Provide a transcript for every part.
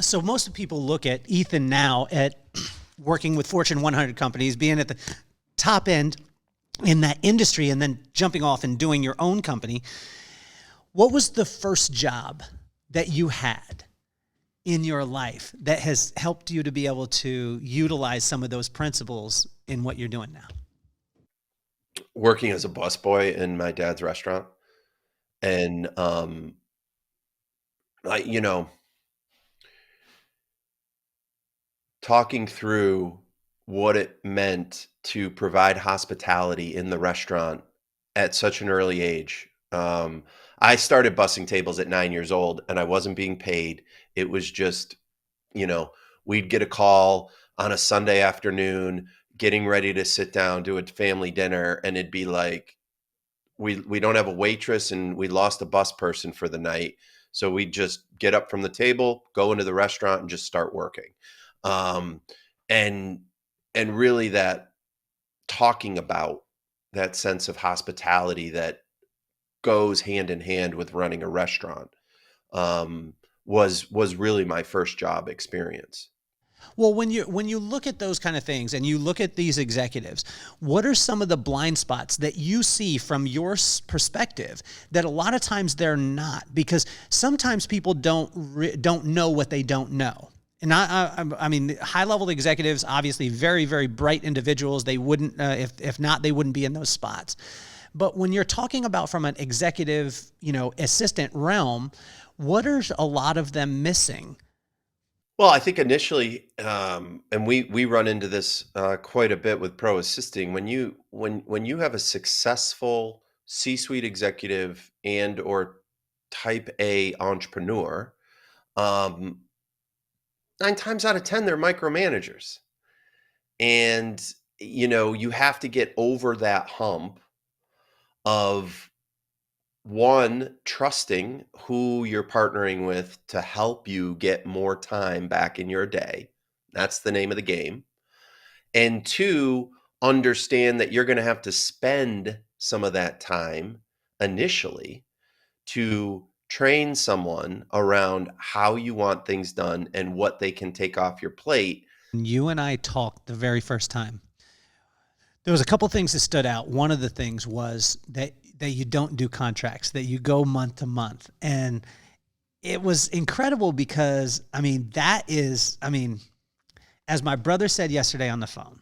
So most people look at Ethan now at working with Fortune 100 companies, being at the top end in that industry, and then jumping off and doing your own company. What was the first job that you had in your life that has helped you to be able to utilize some of those principles in what you're doing now? Working as a busboy in my dad's restaurant, and, I you know, talking through what it meant to provide hospitality in the restaurant at such an early age. I started bussing tables at 9 years old, and I wasn't being paid. It was just, you know, we'd get a call on a Sunday afternoon, getting ready to sit down to a family dinner, and it'd be like, we don't have a waitress and we lost a bus person for the night. So we just get up from the table, go into the restaurant and just start working. Um, and and really that talking about that sense of hospitality that goes hand in hand with running a restaurant um, was really my first job experience. Well, when you look at those kind of things and you look at these executives, what are some of the blind spots that you see from your perspective that a lot of times they're not? Because sometimes people don't know what they don't know. And I mean, high level executives, obviously very, very bright individuals. They wouldn't, if not, they wouldn't be in those spots. But when you're talking about from an executive, assistant realm, what are a lot of them missing? Well, I think initially, and we run into this quite a bit with pro assisting. When you have a successful C-suite executive and or type A entrepreneur, um, 9 times out of 10 they're micromanagers, and you have to get over that hump of one trusting who you're partnering with to help you get more time back in your day. That's the name of the game. And two, understand that you're going to have to spend some of that time initially to train someone around how you want things done and what they can take off your plate. You and I talked the very first time. There was a couple things that stood out. One of the things was that you don't do contracts, that you go month to month. And it was incredible because as my brother said yesterday on the phone,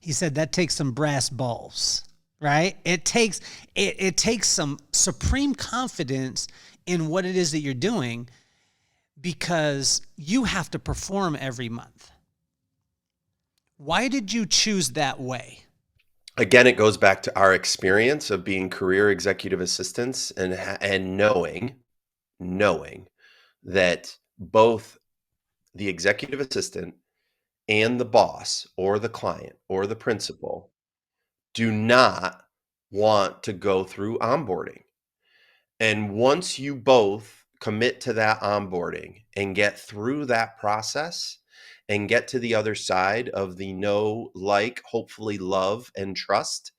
he said that takes some brass balls, right? It takes some supreme confidence in what it is that you're doing because you have to perform every month. Why did you choose that way? Again, it goes back to our experience of being career executive assistants and knowing that both the executive assistant and the boss or the client or the principal do not want to go through onboarding. And once you both commit to that onboarding and get through that process and get to the other side of the know, like, hopefully love and trust,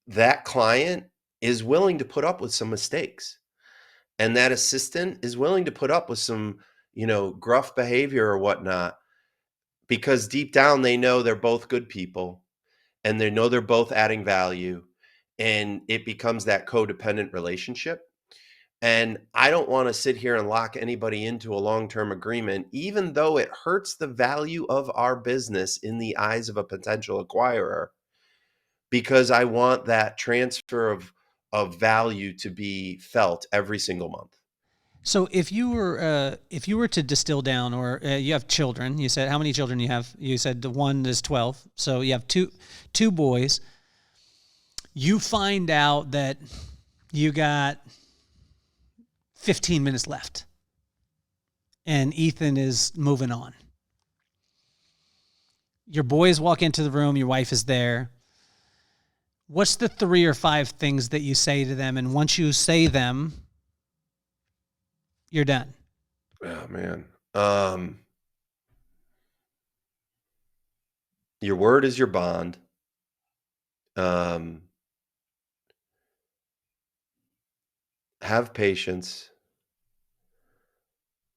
that client is willing to put up with some mistakes. And that assistant is willing to put up with some, gruff behavior or whatnot, because deep down they know they're both good people and they know they're both adding value, and it becomes that codependent relationship. And I don't want to sit here and lock anybody into a long-term agreement, even though it hurts the value of our business in the eyes of a potential acquirer, because I want that transfer of value to be felt every single month. So if you were to distill down, or you have children, you said how many children you have? You said the one is 12. So you have two boys. You find out that you got 15 minutes left and Ethan is moving on. Your boys walk into the room, your wife is there. What's the three or five things that you say to them? And once you say them, you're done. Oh man. Your word is your bond. Um, have patience.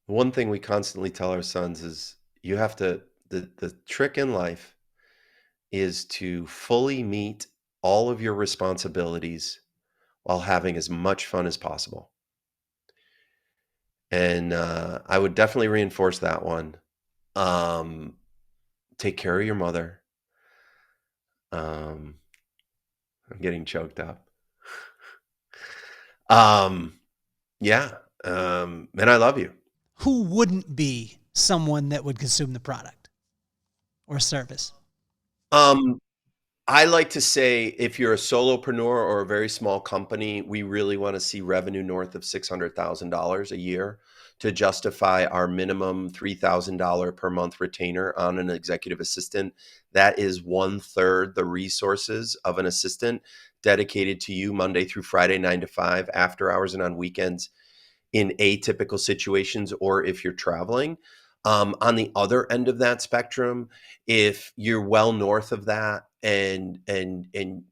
One thing we constantly tell our sons is you have to the trick in life is to fully meet all of your responsibilities while having as much fun as possible. And, I would definitely reinforce that one. Um, Take care of your mother. Um, I'm getting choked up. Um, yeah, and I love you. Who wouldn't be someone that would consume the product or service? Um, I like to say if you're a solopreneur or a very small company, we really wanna see revenue north of $600,000 a year to justify our minimum $3,000 per month retainer on an executive assistant. That is one-third the resources of an assistant dedicated to you Monday through Friday, 9 to 5, after hours and on weekends in atypical situations or if you're traveling. On the other end of that spectrum, if you're well north of that and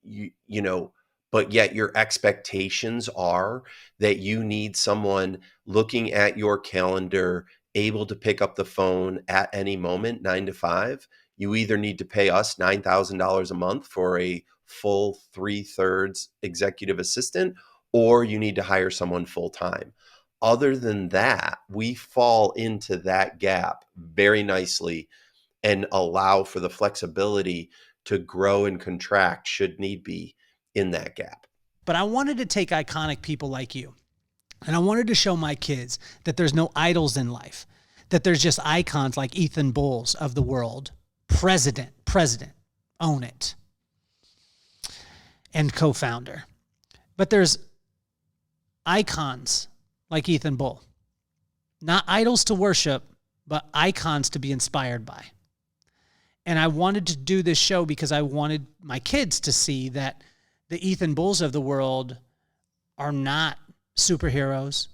you know, but yet your expectations are that you need someone looking at your calendar, able to pick up the phone at any moment, 9 to 5, you either need to pay us $9,000 a month for a full 3/3 executive assistant, or you need to hire someone full time. Other than that, we fall into that gap very nicely and allow for the flexibility to grow and contract should need be in that gap. But I wanted to take iconic people like you, and I wanted to show my kids that there's no idols in life, that there's just icons like Ethan Bowles of the world, president, own it, and co-founder. But there's icons like Ethan Bull, not idols to worship, but icons to be inspired by. And I wanted to do this show because I wanted my kids to see that the Ethan Bulls of the world are not superheroes.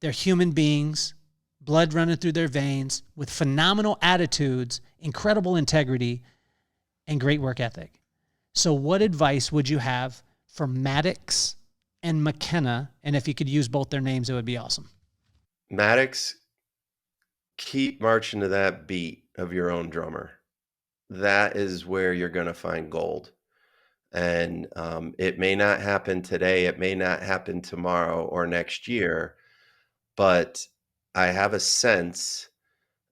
They're human beings, blood running through their veins, with phenomenal attitudes, incredible integrity, and great work ethic. So what advice would you have for Maddox and McKenna? And if you could use both their names, it would be awesome. Maddox, keep marching to that beat of your own drummer. That is where you're going to find gold. And it may not happen today, it may not happen tomorrow or next year, but I have a sense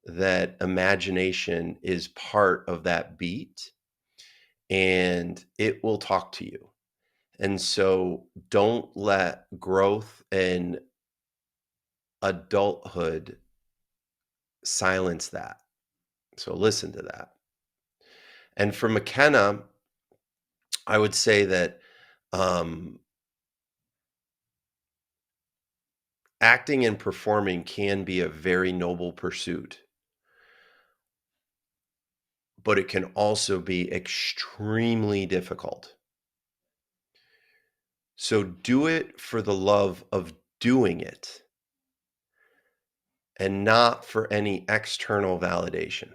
that imagination is part of that beat and it will talk to you. And so don't let growth and adulthood silence that. So listen to that. And for McKenna, I would say that um, acting and performing can be a very noble pursuit, but it can also be extremely difficult. So do it for the love of doing it and not for any external validation.